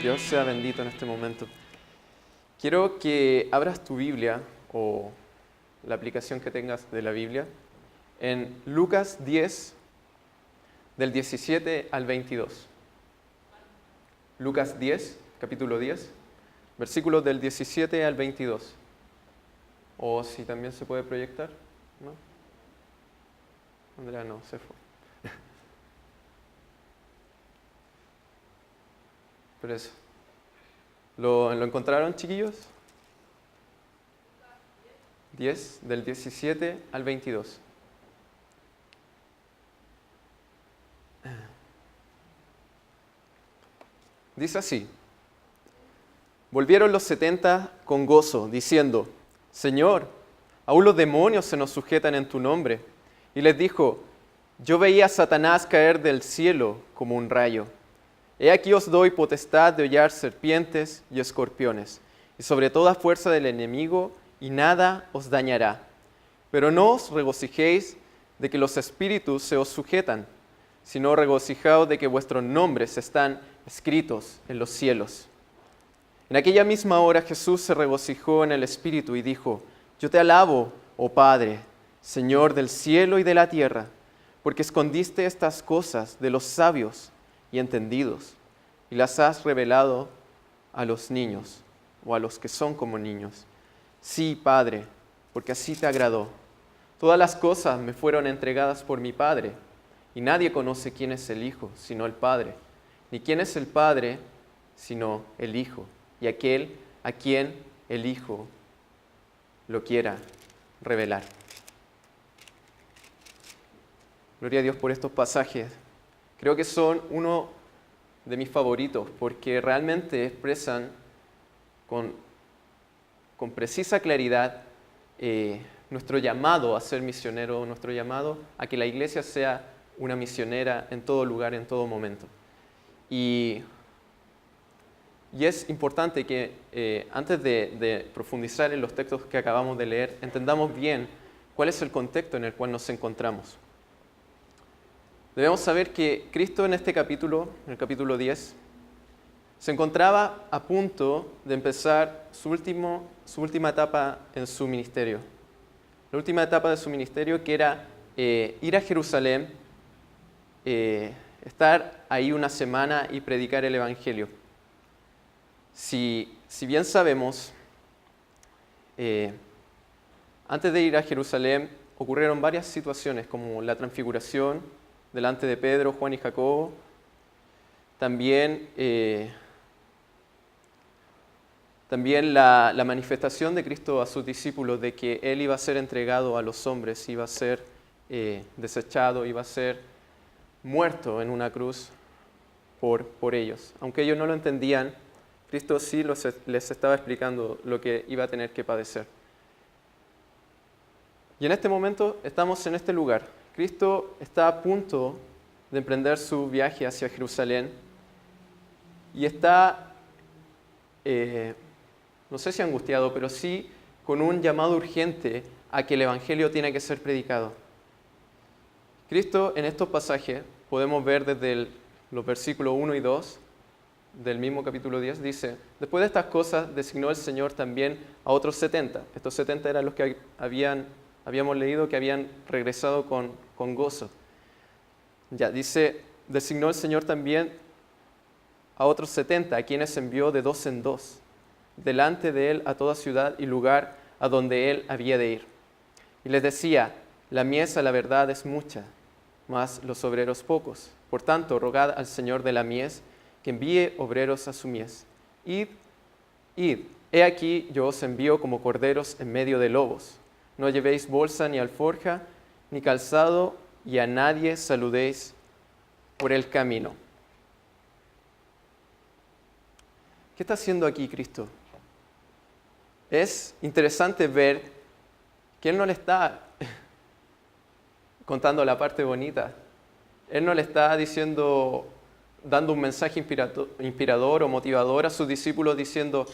Dios sea bendito en este momento. Quiero que abras tu Biblia o la aplicación que tengas de la Biblia en Lucas 10, del 17 al 22. Lucas 10, capítulo 10, versículos del 17 al 22. O si también se puede proyectar, ¿no? Andrea no, se fue. Pero eso. ¿Lo encontraron, chiquillos? 10, del 17 al 22. Dice así: Volvieron los 70 con gozo, diciendo: Señor, aún los demonios se nos sujetan en tu nombre. Y les dijo: Yo veía a Satanás caer del cielo como un rayo. He aquí os doy potestad de hollar serpientes y escorpiones, y sobre toda fuerza del enemigo, y nada os dañará. Pero no os regocijéis de que los espíritus se os sujetan, sino regocijaos de que vuestros nombres están escritos en los cielos. En aquella misma hora Jesús se regocijó en el Espíritu y dijo: Yo te alabo, oh Padre, Señor del cielo y de la tierra, porque escondiste estas cosas de los sabios y entendidos, y las has revelado a los niños, o a los que son como niños. Sí, Padre, porque así te agradó. Todas las cosas me fueron entregadas por mi Padre, y nadie conoce quién es el Hijo, sino el Padre, ni quién es el Padre, sino el Hijo, y aquel a quien el Hijo lo quiera revelar. Gloria a Dios por estos pasajes. Creo que son uno de mis favoritos porque realmente expresan con precisa claridad nuestro llamado a ser misionero, nuestro llamado a que la iglesia sea una misionera en todo lugar, en todo momento. Y es importante que antes de profundizar en los textos que acabamos de leer, entendamos bien cuál es el contexto en el cual nos encontramos. Debemos saber que Cristo en este capítulo, en el capítulo 10, se encontraba a punto de empezar su última etapa en su ministerio. La última etapa de su ministerio, que era ir a Jerusalén, estar ahí una semana y predicar el Evangelio. Si bien sabemos, antes de ir a Jerusalén ocurrieron varias situaciones, como la transfiguración delante de Pedro, Juan y Jacobo. También la manifestación de Cristo a sus discípulos de que Él iba a ser entregado a los hombres, iba a ser desechado, iba a ser muerto en una cruz por ellos. Aunque ellos no lo entendían, Cristo sí les estaba explicando lo que iba a tener que padecer. Y en este momento estamos en este lugar. Cristo está a punto de emprender su viaje hacia Jerusalén y está, no sé si angustiado, pero sí con un llamado urgente a que el Evangelio tiene que ser predicado. Cristo en estos pasajes, podemos ver desde los versículos 1 y 2 del mismo capítulo 10, dice: Después de estas cosas designó el Señor también a otros 70. Estos 70 eran los que habíamos leído que habían regresado con gozo. Ya, dice, designó el Señor también a otros 70, a quienes envió de dos en dos, delante de él a toda ciudad y lugar a donde él había de ir. Y les decía: la mies a la verdad es mucha, mas los obreros pocos. Por tanto, rogad al Señor de la mies que envíe obreros a su mies. Id, he aquí yo os envío como corderos en medio de lobos. No llevéis bolsa ni alforja, ni calzado, y a nadie saludéis por el camino. ¿Qué está haciendo aquí Cristo? Es interesante ver que Él no le está contando la parte bonita. Él no le está dando un mensaje inspirador o motivador a sus discípulos diciendo: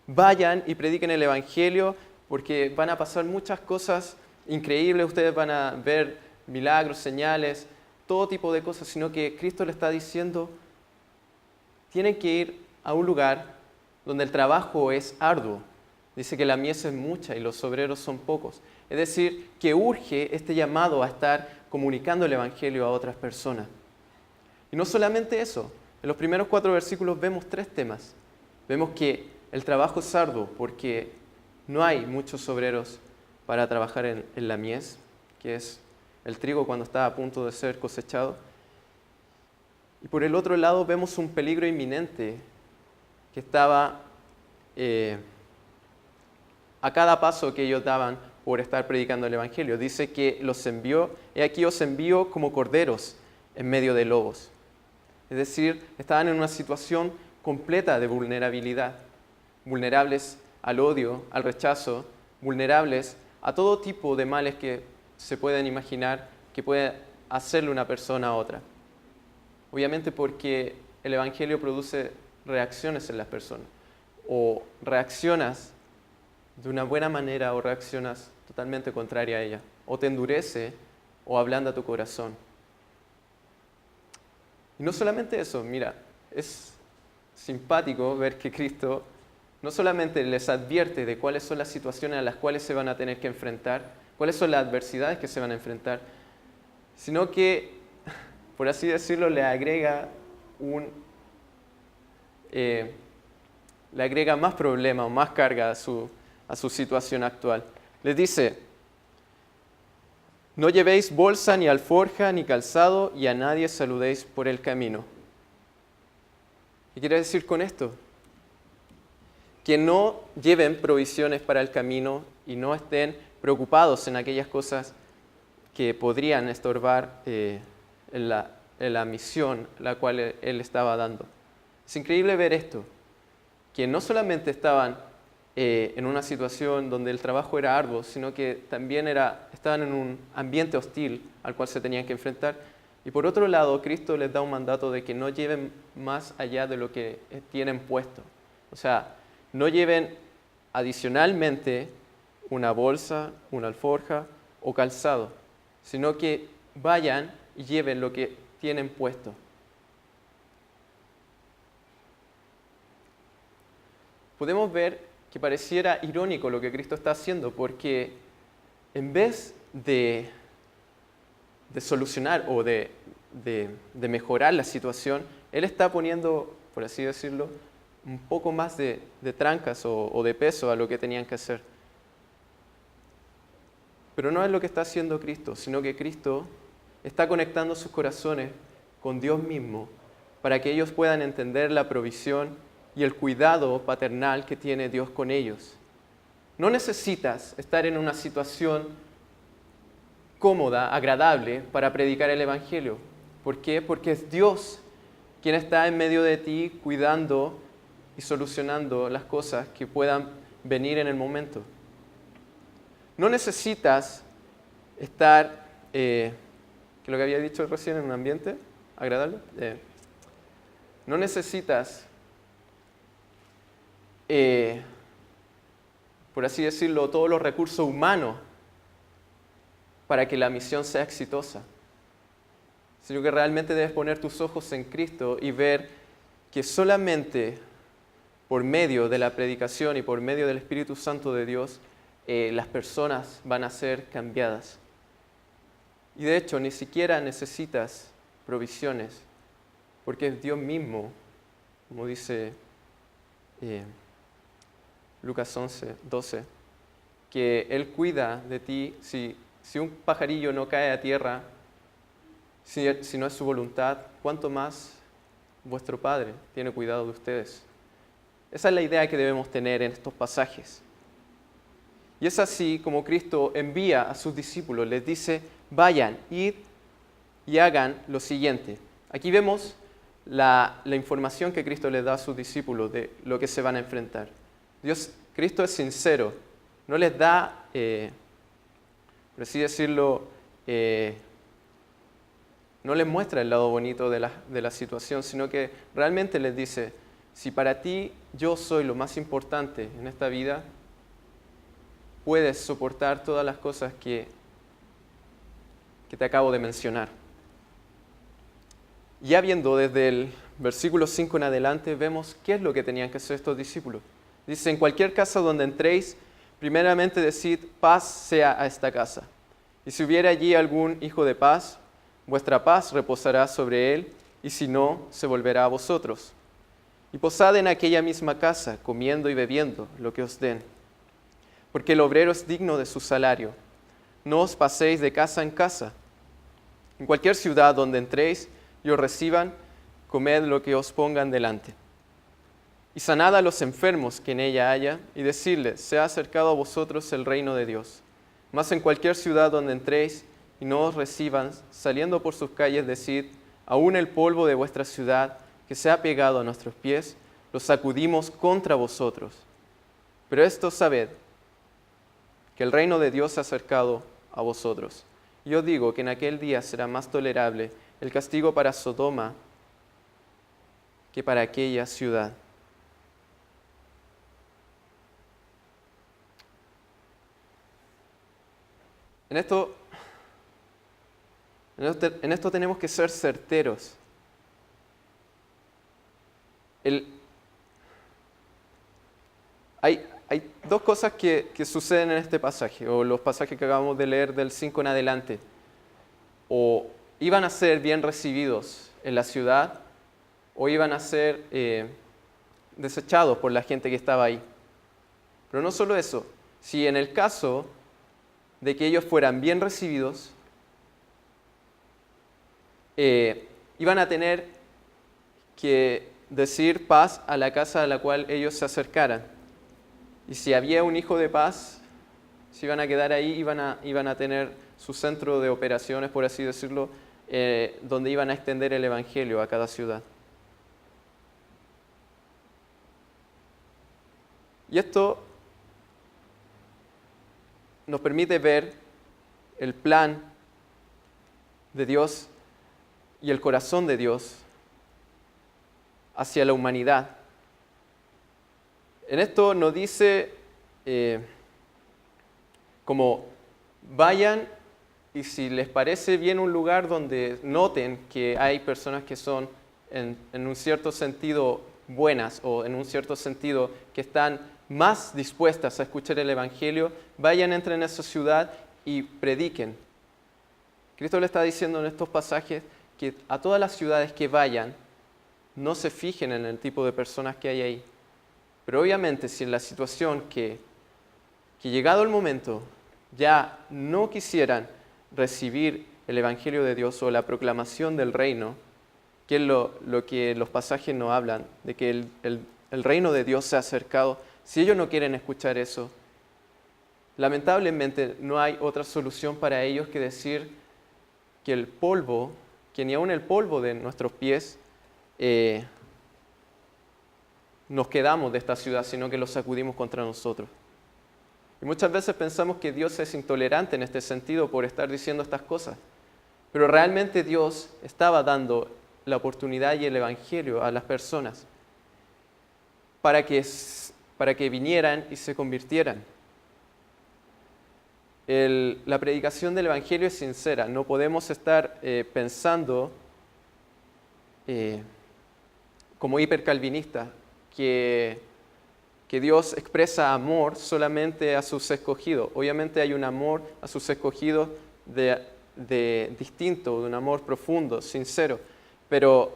vayan y prediquen el Evangelio, porque van a pasar muchas cosas increíbles, ustedes van a ver milagros, señales, todo tipo de cosas, sino que Cristo le está diciendo: tienen que ir a un lugar donde el trabajo es arduo. Dice que la mies es mucha y los obreros son pocos. Es decir, que urge este llamado a estar comunicando el Evangelio a otras personas. Y no solamente eso, en los primeros 4 versículos vemos 3 temas. Vemos que el trabajo es arduo porque no hay muchos obreros para trabajar en la mies, que es el trigo cuando está a punto de ser cosechado. Y por el otro lado vemos un peligro inminente que estaba a cada paso que ellos daban por estar predicando el Evangelio. Dice que los envió, he aquí os envío como corderos en medio de lobos. Es decir, estaban en una situación completa de vulnerabilidad, vulnerables al odio, al rechazo, vulnerables a todo tipo de males que se pueden imaginar que puede hacerle una persona a otra. Obviamente porque el Evangelio produce reacciones en las personas. O reaccionas de una buena manera o reaccionas totalmente contraria a ella. O te endurece o ablanda tu corazón. Y no solamente eso, mira, es simpático ver que Cristo no solamente les advierte de cuáles son las situaciones a las cuales se van a tener que enfrentar, cuáles son las adversidades que se van a enfrentar, sino que, por así decirlo, le agrega más problema o más carga a su situación actual. Les dice, no llevéis bolsa, ni alforja, ni calzado, y a nadie saludéis por el camino. ¿Qué quiere decir con esto? Que no lleven provisiones para el camino y no estén preocupados en aquellas cosas que podrían estorbar en la misión la cual él estaba dando. Es increíble ver esto, que no solamente estaban en una situación donde el trabajo era arduo, sino que también estaban en un ambiente hostil al cual se tenían que enfrentar. Y por otro lado, Cristo les da un mandato de que no lleven más allá de lo que tienen puesto. O sea, no lleven adicionalmente una bolsa, una alforja o calzado, sino que vayan y lleven lo que tienen puesto. Podemos ver que pareciera irónico lo que Cristo está haciendo, porque en vez de solucionar o de mejorar la situación, Él está poniendo, por así decirlo, un poco más de trancas o de peso a lo que tenían que hacer. Pero no es lo que está haciendo Cristo, sino que Cristo está conectando sus corazones con Dios mismo para que ellos puedan entender la provisión y el cuidado paternal que tiene Dios con ellos. No necesitas estar en una situación cómoda, agradable, para predicar el Evangelio. ¿Por qué? Porque es Dios quien está en medio de ti cuidando y solucionando las cosas que puedan venir en el momento. No necesitas estar, que lo que había dicho recién, en un ambiente agradable. No necesitas por así decirlo, todos los recursos humanos para que la misión sea exitosa, sino que realmente debes poner tus ojos en Cristo y ver que solamente por medio de la predicación y por medio del Espíritu Santo de Dios, las personas van a ser cambiadas. Y de hecho, ni siquiera necesitas provisiones, porque es Dios mismo, como dice Lucas 11:12, que Él cuida de ti. Si un pajarillo no cae a tierra, si no es su voluntad, ¿cuánto más vuestro Padre tiene cuidado de ustedes? Esa es la idea que debemos tener en estos pasajes. Y es así como Cristo envía a sus discípulos, les dice, vayan, id y hagan lo siguiente. Aquí vemos la información que Cristo les da a sus discípulos de lo que se van a enfrentar. Cristo es sincero, no les da, por así decirlo, no les muestra el lado bonito de la situación, sino que realmente les dice, si para ti yo soy lo más importante en esta vida, puedes soportar todas las cosas que te acabo de mencionar. Ya viendo desde el versículo 5 en adelante, vemos qué es lo que tenían que hacer estos discípulos. Dice, en cualquier casa donde entréis, primeramente decid, paz sea a esta casa. Y si hubiera allí algún hijo de paz, vuestra paz reposará sobre él, y si no, se volverá a vosotros. Y posad en aquella misma casa, comiendo y bebiendo lo que os den. Porque el obrero es digno de su salario. No os paséis de casa en casa. En cualquier ciudad donde entréis y os reciban, comed lo que os pongan delante. Y sanad a los enfermos que en ella haya, y decidles, se ha acercado a vosotros el reino de Dios. Mas en cualquier ciudad donde entréis y no os reciban, saliendo por sus calles, decid, aún el polvo de vuestra ciudad, que se ha pegado a nuestros pies, lo sacudimos contra vosotros. Pero esto sabed, que el reino de Dios se ha acercado a vosotros. Yo digo que en aquel día será más tolerable el castigo para Sodoma que para aquella ciudad. En esto tenemos que ser certeros. Hay dos cosas que suceden en este pasaje, o los pasajes que acabamos de leer del 5 en adelante. O iban a ser bien recibidos en la ciudad, o iban a ser desechados por la gente que estaba ahí. Pero no solo eso, si en el caso de que ellos fueran bien recibidos, iban a tener que decir paz a la casa a la cual ellos se acercaran. Y si había un hijo de paz, se iban a quedar ahí, iban a tener su centro de operaciones, por así decirlo, donde iban a extender el evangelio a cada ciudad. Y esto nos permite ver el plan de Dios y el corazón de Dios hacia la humanidad. En esto nos dice como vayan y si les parece bien un lugar donde noten que hay personas que son en un cierto sentido buenas o en un cierto sentido que están más dispuestas a escuchar el Evangelio, vayan, entren a esa ciudad y prediquen. Cristo le está diciendo en estos pasajes que a todas las ciudades que vayan, no se fijen en el tipo de personas que hay ahí. Pero obviamente si en la situación que llegado el momento ya no quisieran recibir el Evangelio de Dios o la proclamación del reino, que es lo que los pasajes nos hablan, de que el reino de Dios se ha acercado, si ellos no quieren escuchar eso, lamentablemente no hay otra solución para ellos que decir que el polvo, que ni aun el polvo de nuestros pies nos quedamos de esta ciudad, sino que lo sacudimos contra nosotros. Y muchas veces pensamos que Dios es intolerante en este sentido por estar diciendo estas cosas. Pero realmente Dios estaba dando la oportunidad y el evangelio a las personas para que vinieran y se convirtieran. La predicación del evangelio es sincera. No podemos estar pensando como hipercalvinistas que Dios expresa amor solamente a sus escogidos. Obviamente hay un amor a sus escogidos de distinto, de un amor profundo, sincero, pero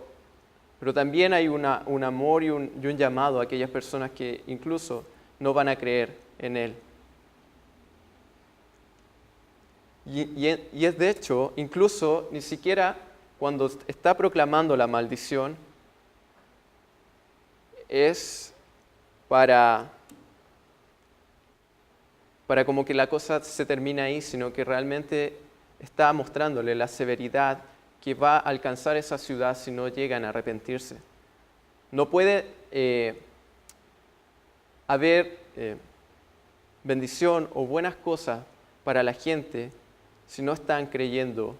también hay un amor y un llamado a aquellas personas que incluso no van a creer en Él. Y es de hecho, incluso ni siquiera cuando está proclamando la maldición, es para como que la cosa se termina ahí, sino que realmente está mostrándole la severidad que va a alcanzar esa ciudad si no llegan a arrepentirse. No puede haber bendición o buenas cosas para la gente si no están creyendo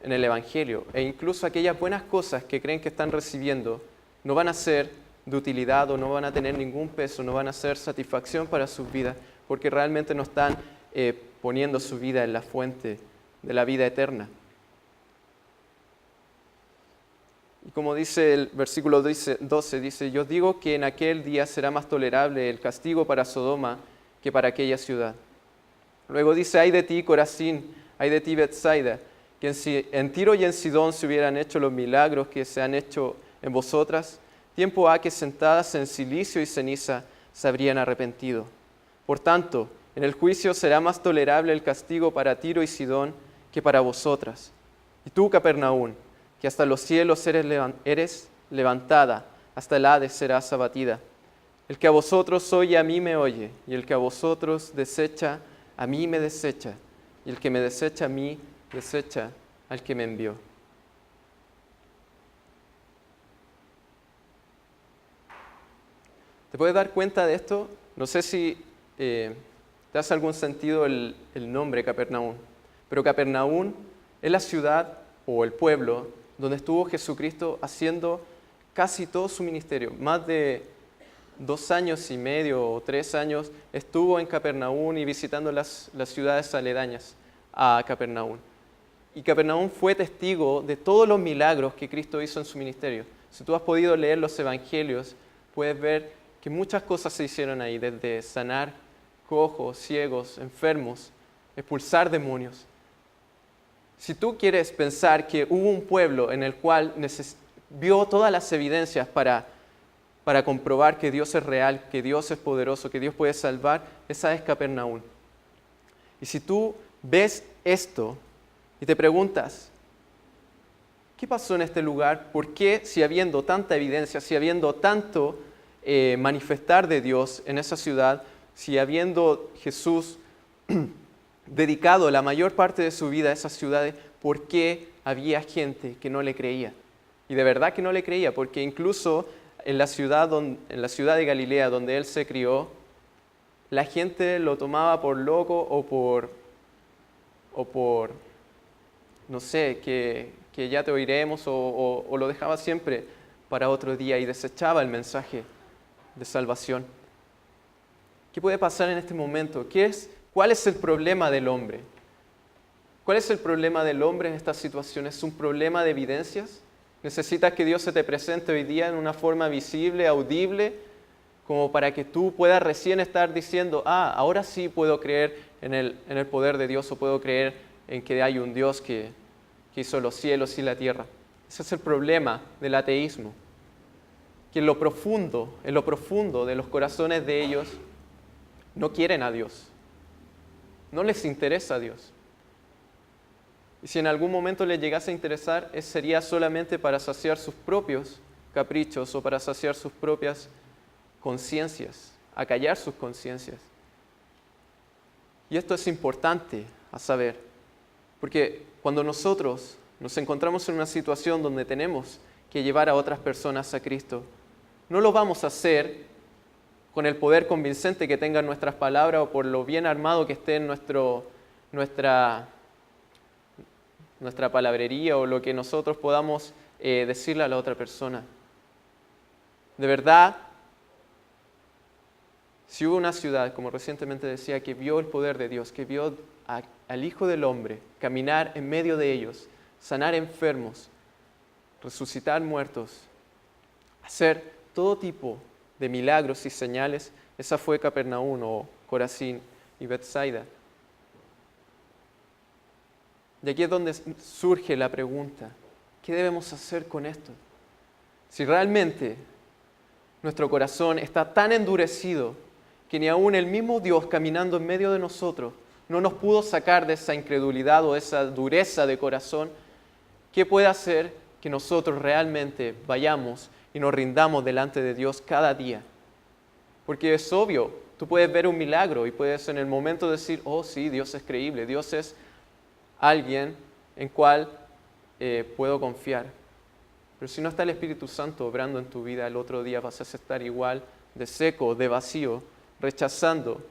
en el Evangelio. E incluso aquellas buenas cosas que creen que están recibiendo no van a ser de utilidad o no van a tener ningún peso, no van a ser satisfacción para sus vidas, porque realmente no están poniendo su vida en la fuente de la vida eterna. Y como dice el versículo 12, dice, yo digo que en aquel día será más tolerable el castigo para Sodoma que para aquella ciudad. Luego dice, ay de ti, Corazín, ay de ti, Betsaida, que en Tiro y en Sidón se hubieran hecho los milagros que se han hecho en vosotras, tiempo ha que sentadas en silicio y ceniza se habrían arrepentido. Por tanto, en el juicio será más tolerable el castigo para Tiro y Sidón que para vosotras. Y tú, Capernaum, que hasta los cielos eres levantada, hasta el Hades serás abatida. El que a vosotros oye, a mí me oye, y el que a vosotros desecha, a mí me desecha, y el que me desecha a mí, desecha al que me envió. ¿Te puedes dar cuenta de esto? No sé si te hace algún sentido el nombre Capernaum, pero Capernaum es la ciudad o el pueblo donde estuvo Jesucristo haciendo casi todo su ministerio. Más de 2 años y medio o 3 años estuvo en Capernaum y visitando las ciudades aledañas a Capernaum. Y Capernaum fue testigo de todos los milagros que Cristo hizo en su ministerio. Si tú has podido leer los evangelios, puedes ver que muchas cosas se hicieron ahí, desde sanar cojos, ciegos, enfermos, expulsar demonios. Si tú quieres pensar que hubo un pueblo en el cual vio todas las evidencias para comprobar que Dios es real, que Dios es poderoso, que Dios puede salvar, esa es Capernaum. Y si tú ves esto y te preguntas, ¿qué pasó en este lugar? ¿Por qué, si habiendo tanta evidencia, si habiendo tanto manifestar de Dios en esa ciudad, si habiendo Jesús dedicado la mayor parte de su vida a esas ciudades, ¿por qué había gente que no le creía? Y de verdad que no le creía, porque incluso en la ciudad de Galilea, donde él se crió, la gente lo tomaba por loco o por no sé, que ya te oiremos, o lo dejaba siempre para otro día y desechaba el mensaje de salvación. ¿Qué puede pasar en este momento? ¿Cuál es el problema del hombre? ¿Cuál es el problema del hombre en estas situaciones? ¿Es un problema de evidencias? ¿Necesitas que Dios se te presente hoy día en una forma visible, audible, como para que tú puedas recién estar diciendo, ahora sí puedo creer en el poder de Dios, o puedo creer en que hay un Dios que hizo los cielos y la tierra? Ese es el problema del ateísmo, que en lo profundo de los corazones de ellos no quieren a Dios, no les interesa a Dios. Y si en algún momento les llegase a interesar, sería solamente para saciar sus propios caprichos o para saciar sus propias conciencias, acallar sus conciencias. Y esto es importante a saber, porque cuando nosotros nos encontramos en una situación donde tenemos que llevar a otras personas a Cristo, no lo vamos a hacer con el poder convincente que tengan nuestras palabras o por lo bien armado que esté en nuestra palabrería o lo que nosotros podamos decirle a la otra persona. De verdad, si hubo una ciudad, como recientemente decía, que vio el poder de Dios, que vio al Hijo del Hombre caminar en medio de ellos, sanar enfermos, resucitar muertos, hacer todo tipo de milagros y señales, esa fue Capernaum o Corazín y Betsaida. Y aquí es donde surge la pregunta, ¿qué debemos hacer con esto? Si realmente nuestro corazón está tan endurecido que ni aún el mismo Dios caminando en medio de nosotros no nos pudo sacar de esa incredulidad o esa dureza de corazón, ¿qué puede hacer que nosotros realmente vayamos y nos rindamos delante de Dios cada día? Porque es obvio, tú puedes ver un milagro y puedes en el momento decir, oh sí, Dios es creíble, Dios es alguien en cual puedo confiar. Pero si no está el Espíritu Santo obrando en tu vida, el otro día vas a estar igual de seco, de vacío, rechazando,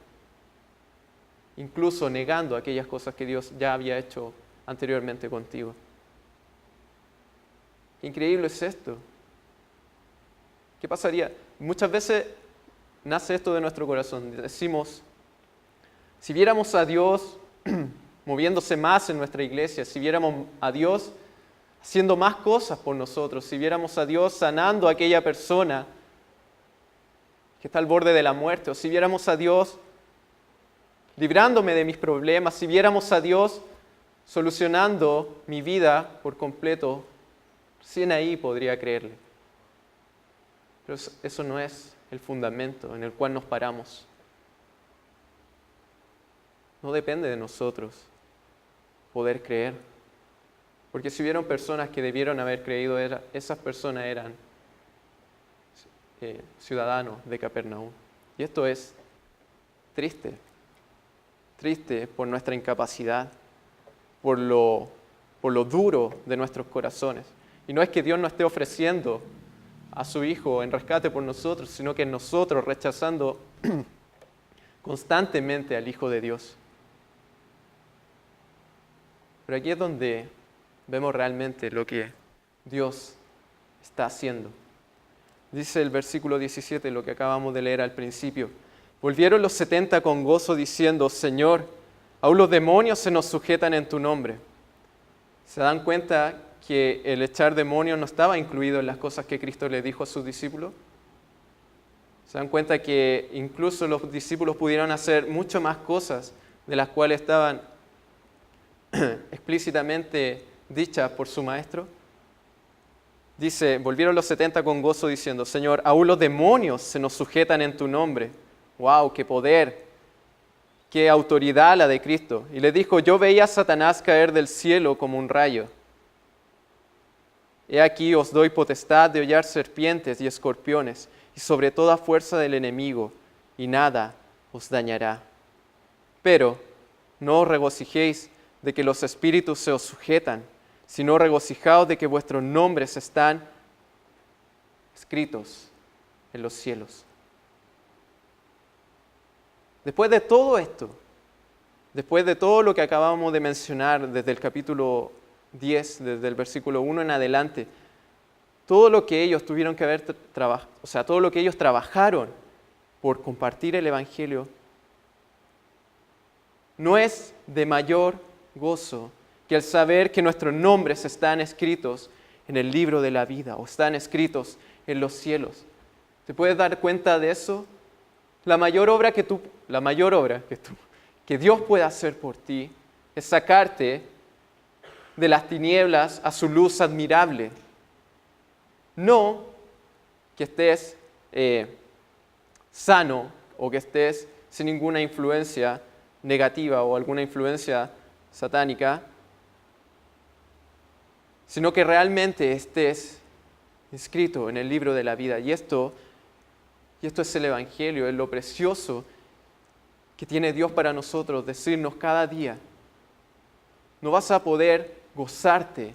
incluso negando aquellas cosas que Dios ya había hecho anteriormente contigo. Qué increíble es esto. ¿Qué pasaría? Muchas veces nace esto de nuestro corazón. Decimos, si viéramos a Dios moviéndose más en nuestra iglesia, si viéramos a Dios haciendo más cosas por nosotros, si viéramos a Dios sanando a aquella persona que está al borde de la muerte, o si viéramos a Dios librándome de mis problemas, si viéramos a Dios solucionando mi vida por completo, recién ahí podría creerle. Pero eso no es el fundamento en el cual nos paramos. No depende de nosotros poder creer. Porque si hubieron personas que debieron haber creído, esas personas eran ciudadanos de Capernaum. Y esto es triste. Triste por nuestra incapacidad, por lo duro de nuestros corazones. Y no es que Dios no esté ofreciendo a su Hijo en rescate por nosotros, sino que nosotros rechazando constantemente al Hijo de Dios. Pero aquí es donde vemos realmente lo que Dios está haciendo. Dice el versículo 17, lo que acabamos de leer al principio. Volvieron los 70 con gozo diciendo, Señor, aún los demonios se nos sujetan en tu nombre. ¿Se dan cuenta que el echar demonios no estaba incluido en las cosas que Cristo le dijo a sus discípulos? ¿Se dan cuenta que incluso los discípulos pudieron hacer mucho más cosas de las cuales estaban explícitamente dichas por su maestro? Dice, volvieron los 70 con gozo diciendo, Señor, aún los demonios se nos sujetan en tu nombre. ¡Wow! ¡Qué poder! ¡Qué autoridad la de Cristo! Y le dijo, yo veía a Satanás caer del cielo como un rayo. He aquí os doy potestad de hollar serpientes y escorpiones, y sobre toda fuerza del enemigo, y nada os dañará. Pero no os regocijéis de que los espíritus se os sujetan, sino regocijaos de que vuestros nombres están escritos en los cielos. Después de todo esto, después de todo lo que acabamos de mencionar desde el capítulo 10, desde el versículo 1 en adelante, todo lo que ellos tuvieron que haber trabajado, o sea, todo lo que ellos trabajaron por compartir el Evangelio, no es de mayor gozo que el saber que nuestros nombres están escritos en el libro de la vida o están escritos en los cielos. ¿Te puedes dar cuenta de eso? La mayor obra que Dios puede hacer por ti es sacarte de las tinieblas a su luz admirable. No que estés sano o que estés sin ninguna influencia negativa o alguna influencia satánica, sino que realmente estés inscrito en el libro de la vida. Y esto es el Evangelio, es lo precioso que tiene Dios para nosotros, decirnos cada día. No vas a poder gozarte,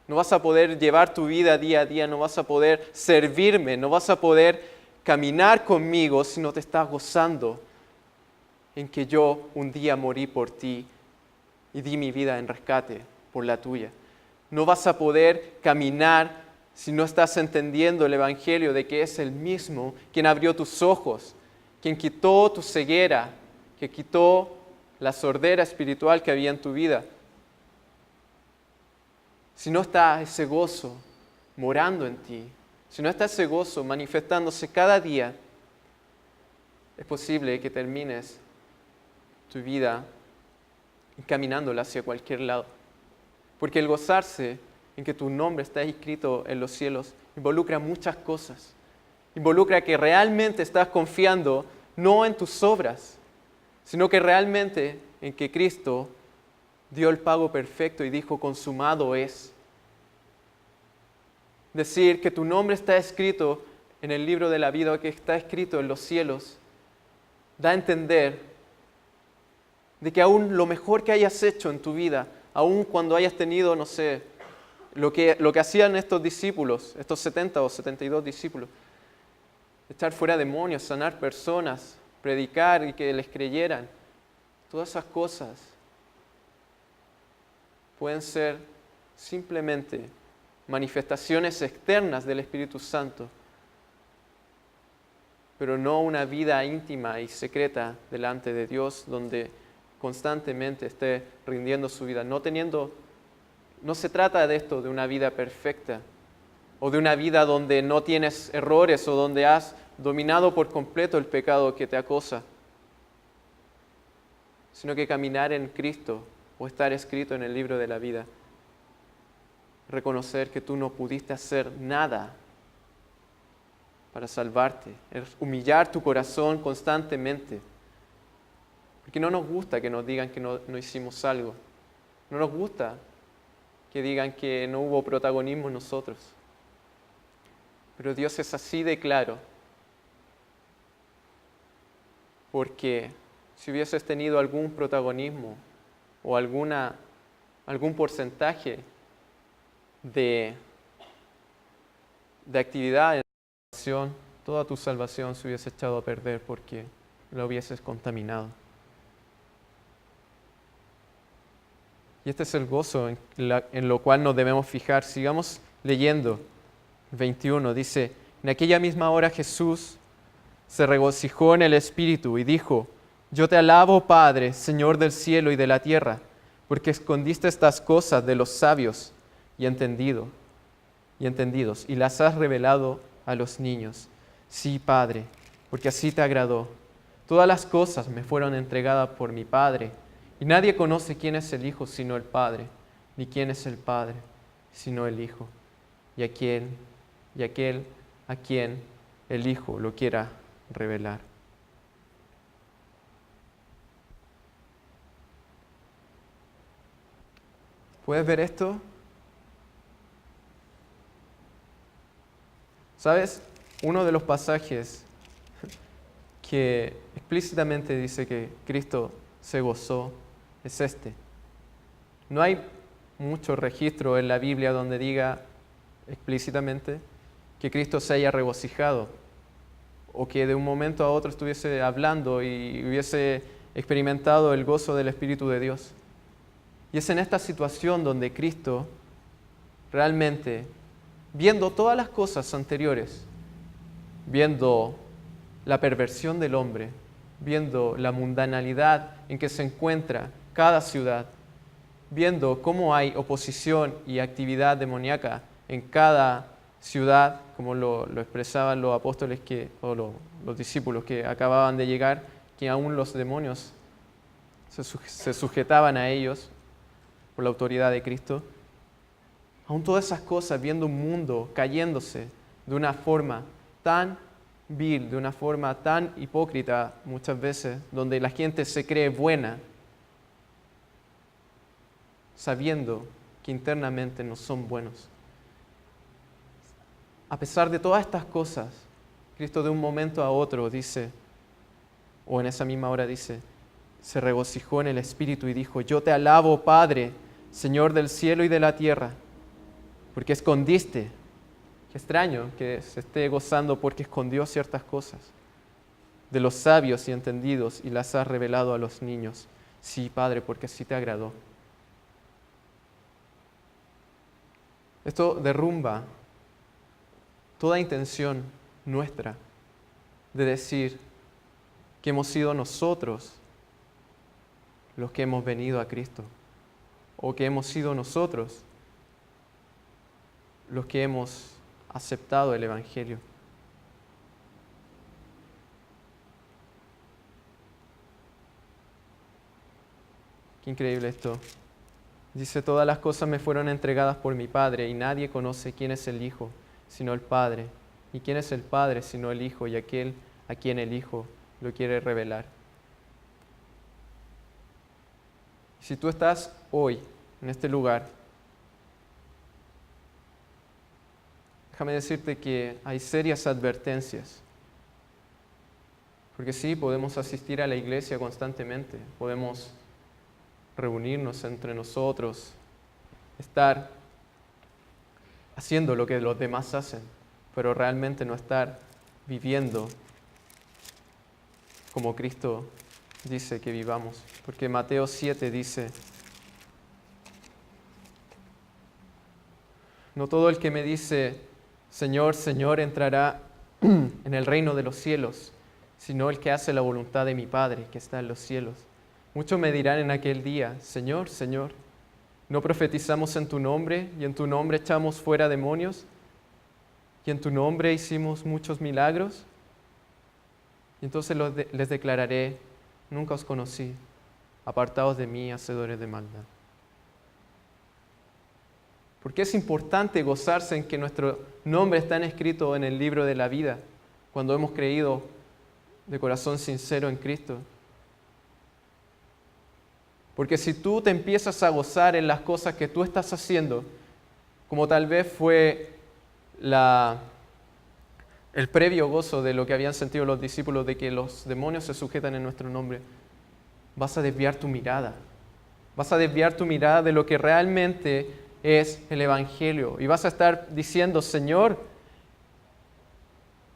no vas a poder llevar tu vida día a día, no vas a poder servirme, no vas a poder caminar conmigo si no te estás gozando en que yo un día morí por ti y di mi vida en rescate por la tuya. No vas a poder caminar si no estás entendiendo el Evangelio de que es el mismo quien abrió tus ojos, quien quitó tu ceguera, que quitó la sordera espiritual que había en tu vida. Si no está ese gozo morando en ti, si no está ese gozo manifestándose cada día, es posible que termines tu vida encaminándola hacia cualquier lado. Porque el gozarse en que tu nombre está escrito en los cielos involucra muchas cosas. Involucra que realmente estás confiando no en tus obras, sino que realmente en que Cristo dio el pago perfecto y dijo, consumado es. Decir que tu nombre está escrito en el libro de la vida, que está escrito en los cielos, da a entender de que aún lo mejor que hayas hecho en tu vida, aún cuando hayas tenido, no sé, lo que hacían estos discípulos, estos 70 o 72 discípulos, echar fuera demonios, sanar personas, predicar y que les creyeran, todas esas cosas pueden ser simplemente manifestaciones externas del Espíritu Santo, pero no una vida íntima y secreta delante de Dios donde constantemente esté rindiendo su vida, no teniendo no se trata de esto, de una vida perfecta, o de una vida donde no tienes errores o donde has dominado por completo el pecado que te acosa, sino que caminar en Cristo o estar escrito en el libro de la vida. Reconocer que tú no pudiste hacer nada para salvarte, es humillar tu corazón constantemente, porque no nos gusta que nos digan que no hicimos algo, no nos gusta que digan que no hubo protagonismo en nosotros, pero Dios es así de claro, porque si hubieses tenido algún protagonismo o algún porcentaje de actividad en la salvación, toda tu salvación se hubiese echado a perder porque la hubieses contaminado. Y este es el gozo en lo cual nos debemos fijar. Sigamos leyendo. 21 dice, en aquella misma hora Jesús se regocijó en el Espíritu y dijo, yo te alabo, Padre, Señor del cielo y de la tierra, porque escondiste estas cosas de los sabios y entendidos, y las has revelado a los niños. Sí, Padre, porque así te agradó. Todas las cosas me fueron entregadas por mi Padre, y nadie conoce quién es el Hijo sino el Padre, ni quién es el Padre sino el Hijo, y aquel a quien el Hijo lo quiera revelar. ¿Puedes ver esto? ¿Sabes? Uno de los pasajes que explícitamente dice que Cristo se gozó es este. No hay mucho registro en la Biblia donde diga explícitamente que Cristo se haya regocijado o que de un momento a otro estuviese hablando y hubiese experimentado el gozo del Espíritu de Dios. Y es en esta situación donde Cristo realmente, viendo todas las cosas anteriores, viendo la perversión del hombre, viendo la mundanalidad en que se encuentra cada ciudad, viendo cómo hay oposición y actividad demoníaca en cada ciudad, como lo expresaban los apóstoles los discípulos que acababan de llegar, que aún los demonios se sujetaban a ellos por la autoridad de Cristo. Aún todas esas cosas, viendo un mundo cayéndose de una forma tan vil, de una forma tan hipócrita muchas veces, donde la gente se cree buena, sabiendo que internamente no son buenos. A pesar de todas estas cosas, Cristo de un momento a otro dice, o en esa misma hora dice, se regocijó en el Espíritu y dijo, yo te alabo, Padre, Señor del cielo y de la tierra, porque escondiste. Qué extraño que se esté gozando porque escondió ciertas cosas de los sabios y entendidos y las has revelado a los niños. Sí, Padre, porque así te agradó. Esto derrumba toda intención nuestra de decir que hemos sido nosotros los que hemos venido a Cristo, o que hemos sido nosotros los que hemos aceptado el Evangelio. Qué increíble esto. Dice, todas las cosas me fueron entregadas por mi Padre, y nadie conoce quién es el Hijo, sino el Padre. ¿Y quién es el Padre, sino el Hijo, y aquel a quien el Hijo lo quiere revelar? Si tú estás hoy en este lugar, déjame decirte que hay serias advertencias. Porque sí, podemos asistir a la iglesia constantemente, podemos reunirnos entre nosotros, estar haciendo lo que los demás hacen, pero realmente no estar viviendo como Cristo dice que vivamos. Porque Mateo 7 dice, no todo el que me dice, Señor, Señor, entrará en el reino de los cielos, sino el que hace la voluntad de mi Padre que está en los cielos. Muchos me dirán en aquel día, Señor, Señor, ¿No profetizamos en tu nombre y en tu nombre echamos fuera demonios? ¿Y en tu nombre hicimos muchos milagros? Y entonces les declararé, nunca os conocí, apartados de mí, hacedores de maldad. Porque es importante gozarse en que nuestro nombre está escrito en el libro de la vida, cuando hemos creído de corazón sincero en Cristo. Porque si tú te empiezas a gozar en las cosas que tú estás haciendo, como tal vez fue el previo gozo de lo que habían sentido los discípulos de que los demonios se sujetan en nuestro nombre, vas a desviar tu mirada. Vas a desviar tu mirada de lo que realmente es el Evangelio. Y vas a estar diciendo, Señor,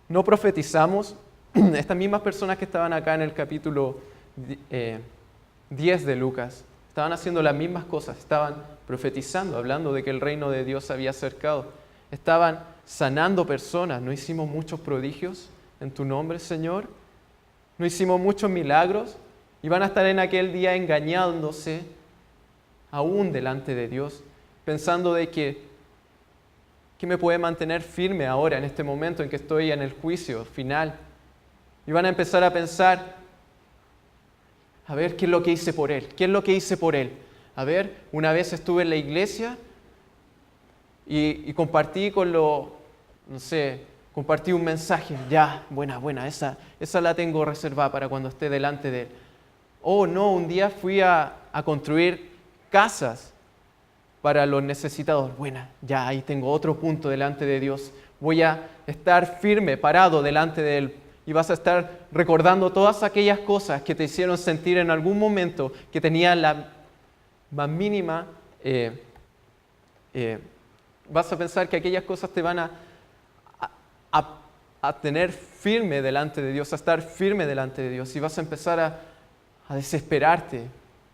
¿no profetizamos? Estas mismas personas que estaban acá en el capítulo 10 de Lucas, estaban haciendo las mismas cosas, estaban profetizando, hablando de que el reino de Dios se había acercado. Estaban sanando personas. ¿No hicimos muchos prodigios en tu nombre, Señor? ¿No hicimos muchos milagros? Y van a estar en aquel día engañándose aún delante de Dios, pensando de que me puede mantener firme ahora, en este momento en que estoy en el juicio final. Y van a empezar a pensar, a ver, ¿qué es lo que hice por él? ¿Qué es lo que hice por él? A ver, una vez estuve en la iglesia y compartí compartí un mensaje. Ya, buena, esa la tengo reservada para cuando esté delante de él. Oh, no, un día fui a construir casas para los necesitados. Buena, ya ahí tengo otro punto delante de Dios. Voy a estar firme, parado delante de Él. Y vas a estar recordando todas aquellas cosas que te hicieron sentir en algún momento que tenían la más mínima. Vas a pensar que aquellas cosas te van a tener firme delante de Dios, a estar firme delante de Dios. Y vas a empezar a desesperarte,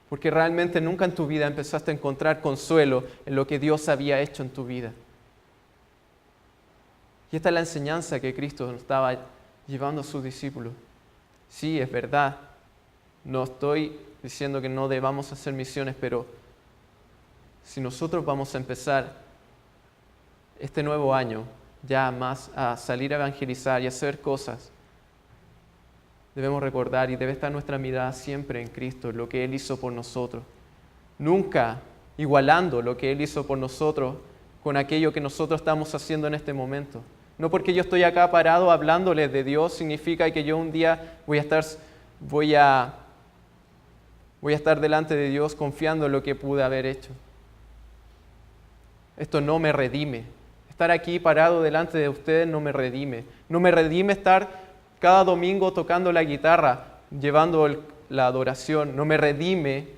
porque realmente nunca en tu vida empezaste a encontrar consuelo en lo que Dios había hecho en tu vida. Y esta es la enseñanza que Cristo nos estaba llevando a sus discípulos. Sí, es verdad, no estoy diciendo que no debamos hacer misiones, pero si nosotros vamos a empezar este nuevo año ya más a salir a evangelizar y a hacer cosas, debemos recordar y debe estar nuestra mirada siempre en Cristo, lo que Él hizo por nosotros. Nunca igualando lo que Él hizo por nosotros con aquello que nosotros estamos haciendo en este momento. No porque yo estoy acá parado hablándoles de Dios significa que yo un día voy a estar delante de Dios confiando en lo que pude haber hecho. Esto no me redime. Estar aquí parado delante de ustedes no me redime. No me redime estar cada domingo tocando la guitarra, llevando la adoración. No me redime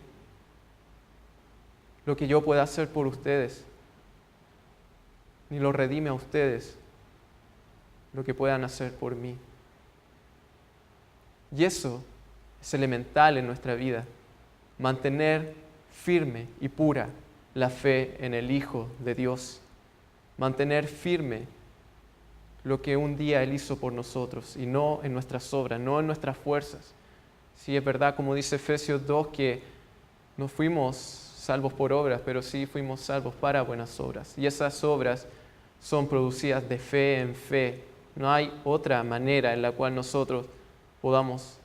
lo que yo pueda hacer por ustedes. Ni lo redime a ustedes lo que puedan hacer por mí. Y eso es elemental en nuestra vida. Mantener firme y pura la fe en el Hijo de Dios. Mantener firme lo que un día Él hizo por nosotros y no en nuestras obras, no en nuestras fuerzas. Sí, es verdad, como dice Efesios 2, que no fuimos salvos por obras, pero sí fuimos salvos para buenas obras. Y esas obras son producidas de fe en fe. No hay otra manera en la cual nosotros podamos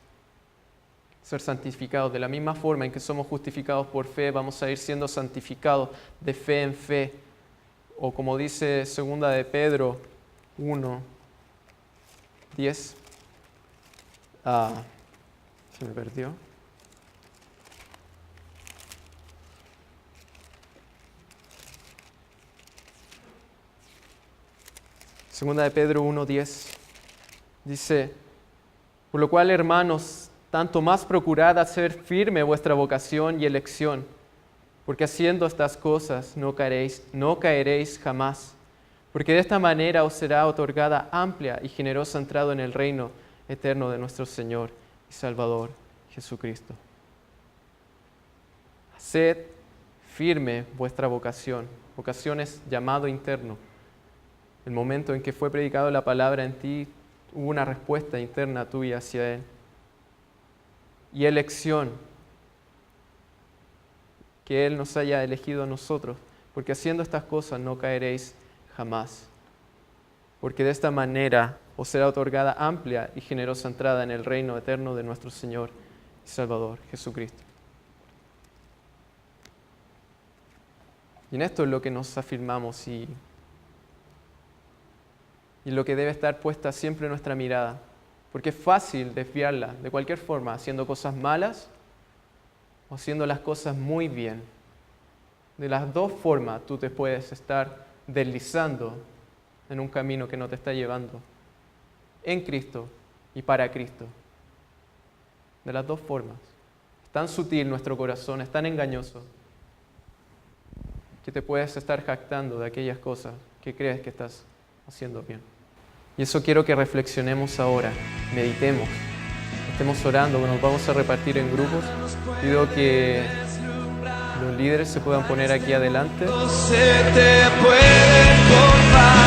ser santificados. De la misma forma en que somos justificados por fe, vamos a ir siendo santificados de fe en fe. O como dice 2 de Pedro 1, 10. Se me perdió. Segunda de Pedro 1:10 dice: por lo cual, hermanos, tanto más procurad hacer firme vuestra vocación y elección, porque haciendo estas cosas no caeréis jamás, porque de esta manera os será otorgada amplia y generosa entrada en el reino eterno de nuestro Señor y Salvador Jesucristo. Haced firme vuestra vocación. Vocación es llamado interno. El momento en que fue predicada la palabra en ti, hubo una respuesta interna tuya hacia Él. Y elección. que Él nos haya elegido a nosotros, porque haciendo estas cosas no caeréis jamás. Porque de esta manera os será otorgada amplia y generosa entrada en el reino eterno de nuestro Señor y Salvador Jesucristo. Y en esto es lo que nos afirmamos y lo que debe estar puesta siempre nuestra mirada, porque es fácil desviarla de cualquier forma, haciendo cosas malas o haciendo las cosas muy bien. De las dos formas tú te puedes estar deslizando en un camino que no te está llevando en Cristo y para Cristo. De las dos formas. Es tan sutil nuestro corazón, es tan engañoso, que te puedes estar jactando de aquellas cosas que crees que estás haciendo bien. Y eso quiero que reflexionemos ahora, meditemos, estemos orando, nos vamos a repartir en grupos. Pido que los líderes se puedan poner aquí adelante. Se te puede formar.